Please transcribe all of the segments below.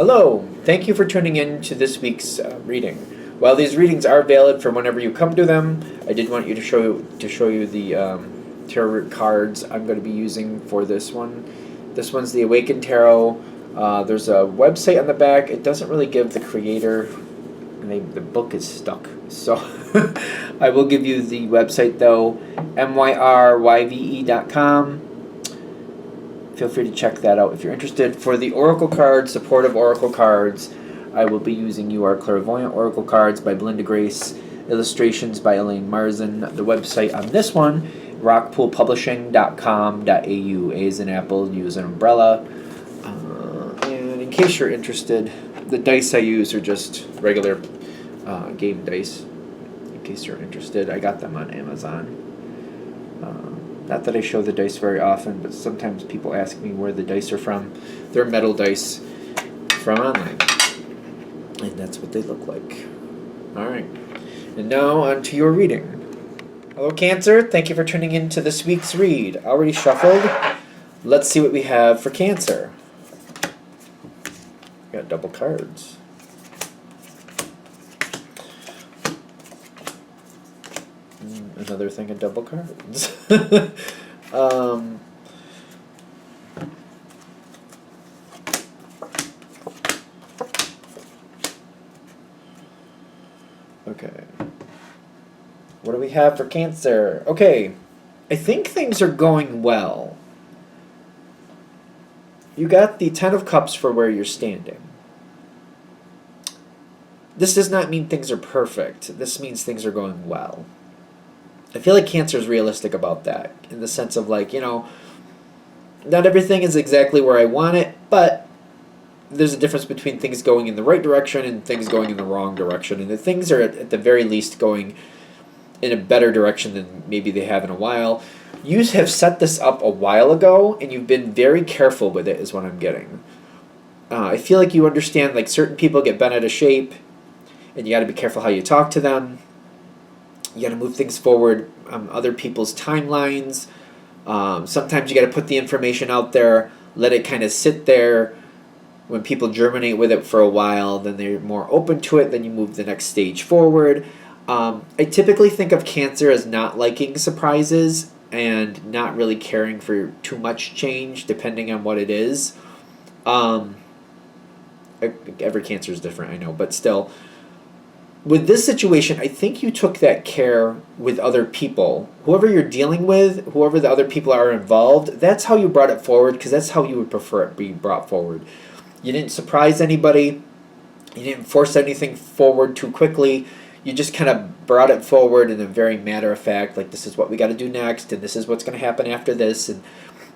Hello, thank you for tuning in to this week's reading. While these readings are valid for whenever you come to them, I did want you to show you the tarot cards I'm going to be using for this one. This one's the Awakened Tarot. There's a website on the back. It doesn't really give the creator. The book is stuck, so I will give you the website though, myryve.com. Feel free to check that out if you're interested. For the Oracle cards, supportive Oracle cards, I will be using You Are Clairvoyant Oracle cards by Belinda Grace, illustrations by Elaine Marzin. The website on this one, rockpoolpublishing.com.au. A is an apple, U is an umbrella. And in case you're interested, the dice I use are just regular game dice. In case you're interested, I got them on Amazon. Not that I show the dice very often, but sometimes people ask me where the dice are from. They're metal dice from online. And that's what they look like. Alright. And now on to your reading. Hello, Cancer. Thank you for tuning in to this week's read. Already shuffled. Let's see what we have for Cancer. Got double cards. Another thing of double cards. Okay. What do we have for Cancer? Okay. I think things are going well. You got the Ten of Cups for where you're standing. This does not mean things are perfect. This means things are going well. I feel like Cancer is realistic about that, in the sense of like, not everything is exactly where I want it, but there's a difference between things going in the right direction and things going in the wrong direction, and the things are at the very least going in a better direction than maybe they have in a while. You have set this up a while ago, and you've been very careful with it, is what I'm getting. I feel like you understand, like, certain people get bent out of shape, and you got to be careful how you talk to them. You got to move things forward on other people's timelines. Sometimes you got to put the information out there, let it kind of sit there. When people germinate with it for a while, then they're more open to it, then you move the next stage forward. I typically think of Cancer as not liking surprises and not really caring for too much change, depending on what it is. Every Cancer is different, I know, but still. With this situation, I think you took that care with other people. Whoever you're dealing with, whoever the other people are involved, that's how you brought it forward, because that's how you would prefer it be brought forward. You didn't surprise anybody. You didn't force anything forward too quickly. You just kind of brought it forward in a very matter of fact, like this is what we got to do next, and this is what's going to happen after this. And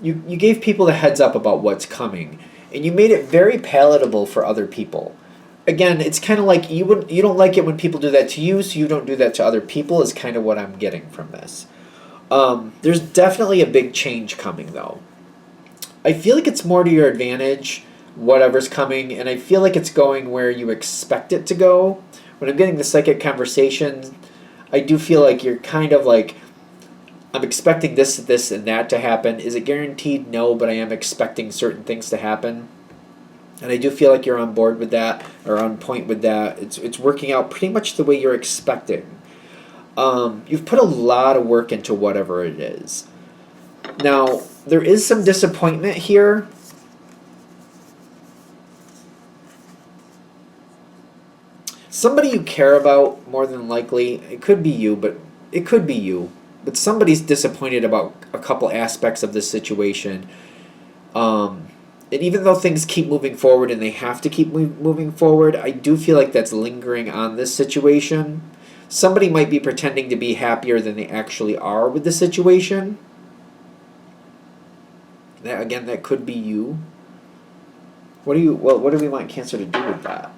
you gave people the heads up about what's coming. And you made it very palatable for other people. Again, it's kind of like you don't like it when people do that to you, so you don't do that to other people, is kind of what I'm getting from this. There's definitely a big change coming, though. I feel like it's more to your advantage, whatever's coming, and I feel like it's going where you expect it to go. When I'm getting the psychic conversation, I do feel like you're kind of like, I'm expecting this, and that to happen. Is it guaranteed? No, but I am expecting certain things to happen. And I do feel like you're on board with that, or on point with that. It's working out pretty much the way you're expecting. You've put a lot of work into whatever it is. Now, there is some disappointment here. Somebody you care about, more than likely, it could be you, but it could be you. But somebody's disappointed about a couple aspects of this situation. And even though things keep moving forward and they have to keep moving forward, I do feel like that's lingering on this situation. Somebody might be pretending to be happier than they actually are with the situation. That could be you. What do we want Cancer to do with that?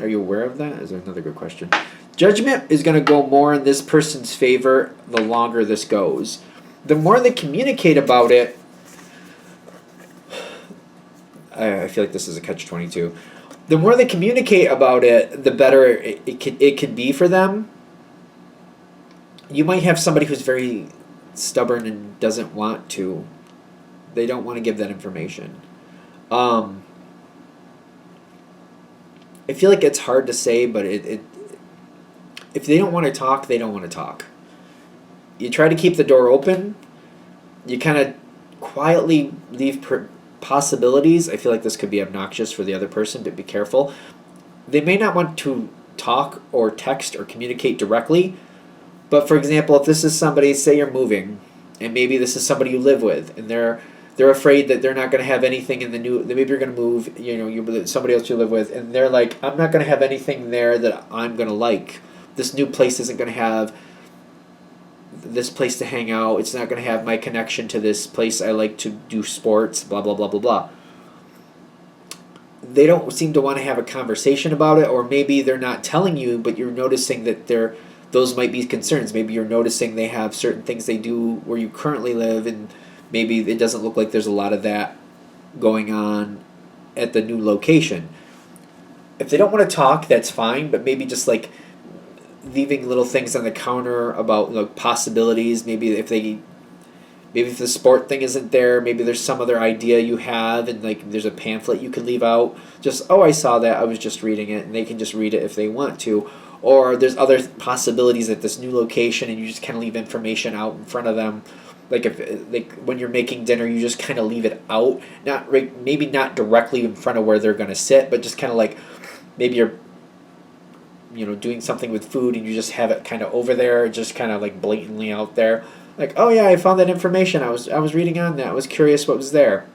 Are you aware of that? Is another good question. Judgment is going to go more in this person's favor the longer this goes. The more they communicate about it, I feel like this is a catch-22. The more they communicate about it, the better it could be for them. You might have somebody who's very stubborn and doesn't want to. They don't want to give that information. Um, I feel like it's hard to say, but if they don't want to talk, they don't want to talk. You try to keep the door open. You kind of quietly leave possibilities. I feel like this could be obnoxious for the other person, but be careful. They may not want to talk or text or communicate directly, but for example, if this is somebody, say you're moving, and maybe this is somebody you live with, and they're afraid that they're not going to have anything in the new. Maybe you're going to move. You somebody else you live with, and they're like, I'm not going to have anything there that I'm going to like. This new place isn't going to have this place to hang out. It's not going to have my connection to this place I like to do sports. Blah blah blah blah blah. They don't seem to want to have a conversation about it, or maybe they're not telling you, but you're noticing that those might be concerns. Maybe you're noticing they have certain things they do where you currently live, and maybe it doesn't look like there's a lot of that going on at the new location. If they don't want to talk, that's fine, but maybe just like leaving little things on the counter about like possibilities. Maybe if the sport thing isn't there, maybe there's some other idea you have, and like there's a pamphlet you could leave out. Just, oh, I saw that, I was just reading it, and they can just read it if they want to. Or there's other possibilities at this new location, and you just kind of leave information out in front of them. Like when you're making dinner, you just kind of leave it out, maybe not directly in front of where they're gonna sit, but just kind of like maybe you're doing something with food, and you just have it kind of over there, just kind of like blatantly out there. Like, oh yeah, I found that information. I was reading on that. I was curious what was there.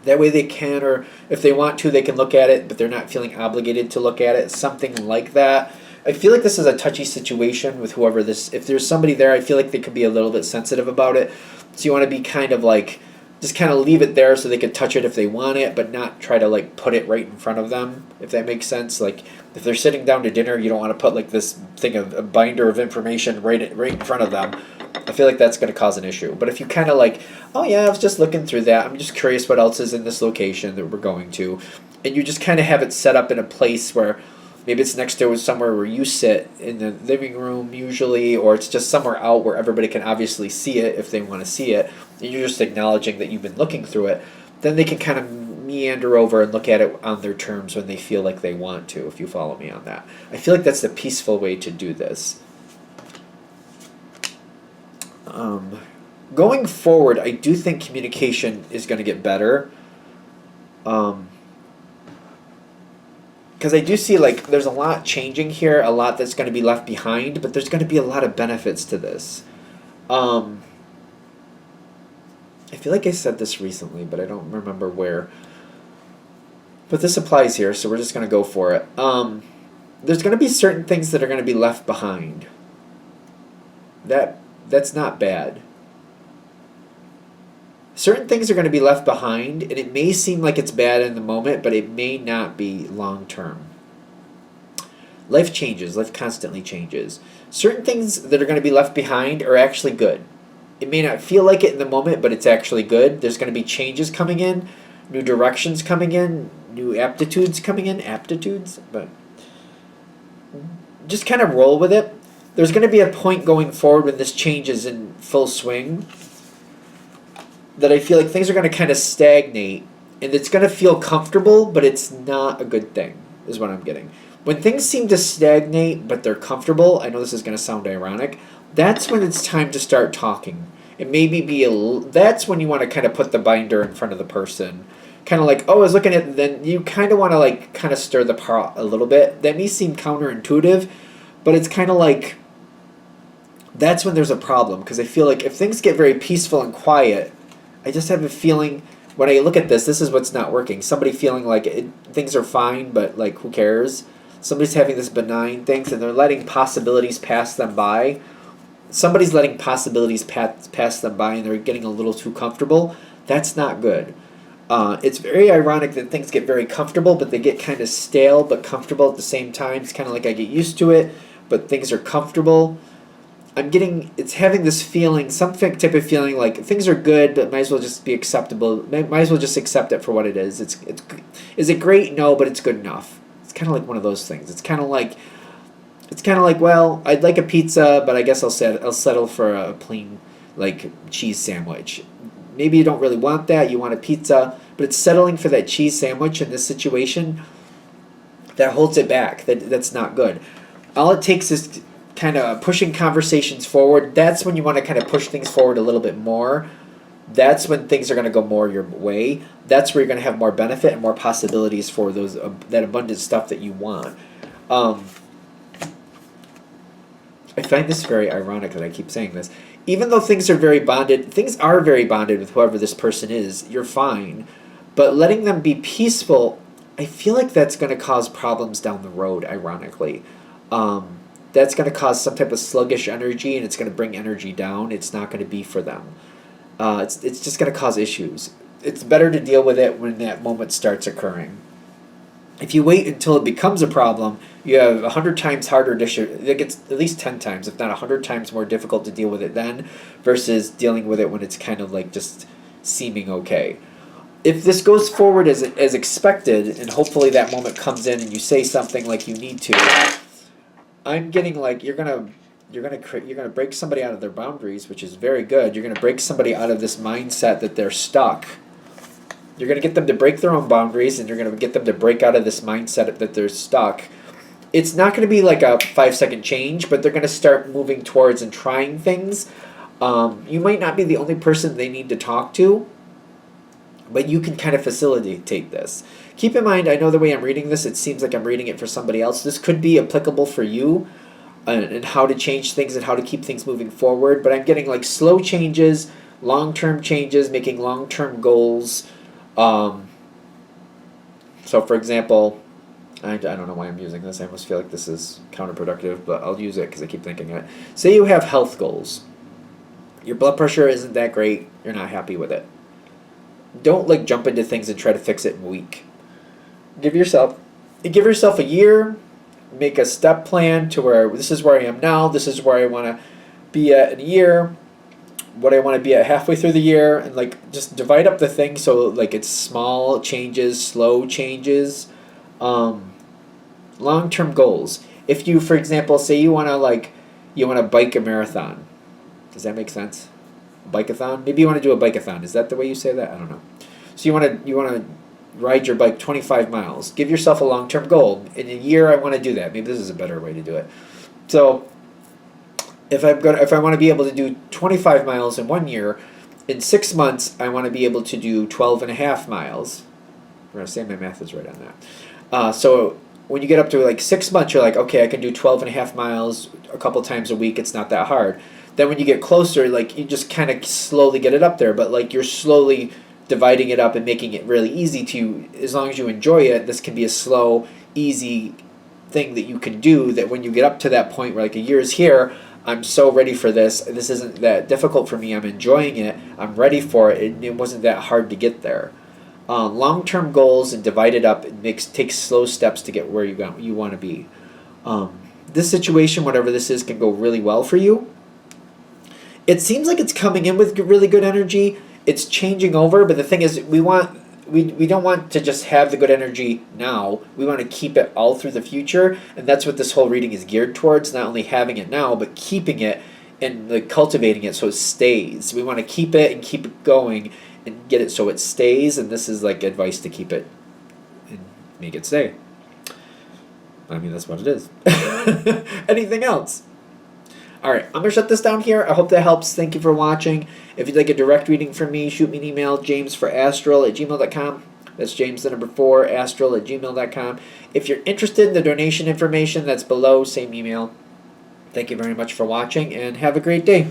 That way they can, or if they want to, they can look at it, but they're not feeling obligated to look at it. Something like that. I feel like this is a touchy situation with whoever this. If there's somebody there, I feel like they could be a little bit sensitive about it. So you want to be kind of like, just kind of leave it there so they can touch it if they want it, but not try to like put it right in front of them, if that makes sense. Like if they're sitting down to dinner, you don't want to put like this thing of a binder of information right in front of them. I feel like that's going to cause an issue. But if you kind of like, oh yeah, I was just looking through that. I'm just curious what else is in this location that we're going to. And you just kind of have it set up in a place where maybe it's next to somewhere where you sit in the living room usually, or it's just somewhere out where everybody can obviously see it if they want to see it. And you're just acknowledging that you've been looking through it. Then they can kind of meander over and look at it on their terms when they feel like they want to, if you follow me on that. I feel like that's the peaceful way to do this. Going forward, I do think communication is going to get better. Because I do see like there's a lot changing here, a lot that's going to be left behind, but there's going to be a lot of benefits to this. I feel like I said this recently, but I don't remember where. But this applies here, so we're just going to go for it. There's going to be certain things that are going to be left behind. That's not bad. Certain things are going to be left behind, and it may seem like it's bad in the moment, but it may not be long term. Life changes. Life constantly changes. Certain things that are going to be left behind are actually good. It may not feel like it in the moment, but it's actually good. There's going to be changes coming in, new directions coming in, new aptitudes coming in. Aptitudes? But just kind of roll with it. There's going to be a point going forward when this change is in full swing that I feel like things are going to kind of stagnate, and it's going to feel comfortable, but it's not a good thing, is what I'm getting. When things seem to stagnate, but they're comfortable, I know this is going to sound ironic, that's when it's time to start talking. It maybe that's when you want to kind of put the binder in front of the person. Kind of like, oh, I was looking at, then you kind of want to like kind of stir the pot a little bit. That may seem counterintuitive, but it's kind of like, that's when there's a problem, because I feel like if things get very peaceful and quiet, I just have a feeling when I look at this is what's not working. Somebody feeling like things are fine, but like who cares? Somebody's having this benign things, and they're letting possibilities pass them by. Somebody's letting possibilities pass them by, and they're getting a little too comfortable. That's not good. It's very ironic that things get very comfortable, but they get kind of stale but comfortable at the same time. It's kind of like I get used to it, but things are comfortable. It's having this feeling, some type of feeling like things are good, but might as well just be acceptable. Might as well just accept it for what it is. Is it great? No, but it's good enough. It's kind of like one of those things. It's kind of like, well, I'd like a pizza, but I guess I'll settle for a plain like cheese sandwich. maybe you don't really want that, you want a pizza, but it's settling for that cheese sandwich in this situation that holds it back. That's not good. All it takes is kind of pushing conversations forward. That's when you want to kind of push things forward a little bit more. That's when things are going to go more your way. That's where you're going to have more benefit and more possibilities for those that abundant stuff that you want. I find this very ironic that I keep saying this. Even though things are very bonded with whoever this person is, you're fine. But letting them be peaceful, I feel like that's going to cause problems down the road, ironically. That's going to cause some type of sluggish energy, and it's going to bring energy down. It's not going to be for them. It's just going to cause issues. It's better to deal with it when that moment starts occurring. If you wait until it becomes a problem, you have 100 times harder it gets at least 10 times, if not 100 times more difficult to deal with it then versus dealing with it when it's kind of like just seeming okay. If this goes forward as expected, and hopefully that moment comes in and you say something like you need to, I'm getting like you're gonna break somebody out of their boundaries, which is very good. You're gonna break somebody out of this mindset that they're stuck. You're going to get them to break their own boundaries, and you're going to get them to break out of this mindset that they're stuck. It's not going to be like a 5-second change, but they're going to start moving towards and trying things. You might not be the only person they need to talk to, but you can kind of facilitate this. Keep in mind, I know the way I'm reading this, it seems like I'm reading it for somebody else. This could be applicable for you and how to change things and how to keep things moving forward, but I'm getting like slow changes, long-term changes, making long-term goals. So for example, I don't know why I'm using this. I almost feel like this is counterproductive, but I'll use it because I keep thinking it. Say you have health goals. Your blood pressure isn't that great. You're not happy with it. Don't like jump into things and try to fix it in a week. Give yourself a year. Make a step plan to where this is where I am now. This is where I want to be at in a year. What I want to be at halfway through the year, and like just divide up the thing so like it's small changes, slow changes, long-term goals. If you, for example, say you want to bike a marathon, does that make sense? Bike-a-thon? Maybe you want to do a bike-a-thon. Is that the way you say that? I don't know. So you want to ride your bike 25 miles. Give yourself a long-term goal. In a year, I want to do that. Maybe this is a better way to do it. So if I want to be able to do 25 miles in 1 year, in 6 months I want to be able to do 12.5 miles. We're gonna say my math is right on that. So when you get up to like 6 months, you're like, okay, I can do 12.5 miles a couple times a week. It's not that hard. Then when you get closer, like you just kind of slowly get it up there, but like you're slowly dividing it up and making it really easy to. As long as you enjoy it, this can be a slow, easy thing that you can do. That when you get up to that point where like a year is here. I'm so ready for this. This isn't that difficult for me. I'm enjoying it. I'm ready for it. It wasn't that hard to get there. Long-term goals and divide it up. It takes slow steps to get where you want to be. This situation, whatever this is, can go really well for you. It seems like it's coming in with really good energy. It's changing over, but the thing is, we don't want to just have the good energy now. We want to keep it all through the future, and that's what this whole reading is geared towards, not only having it now, but keeping it and like cultivating it so it stays. We want to keep it and keep it going and get it so it stays, and this is like advice to keep it and make it stay. I mean, that's what it is. Anything else? Alright, I'm going to shut this down here. I hope that helps. Thank you for watching. If you'd like a direct reading from me, shoot me an email, jamesforastral@gmail.com. That's James, the number 4, astral@gmail.com. If you're interested in the donation information, that's below, same email. Thank you very much for watching, and have a great day.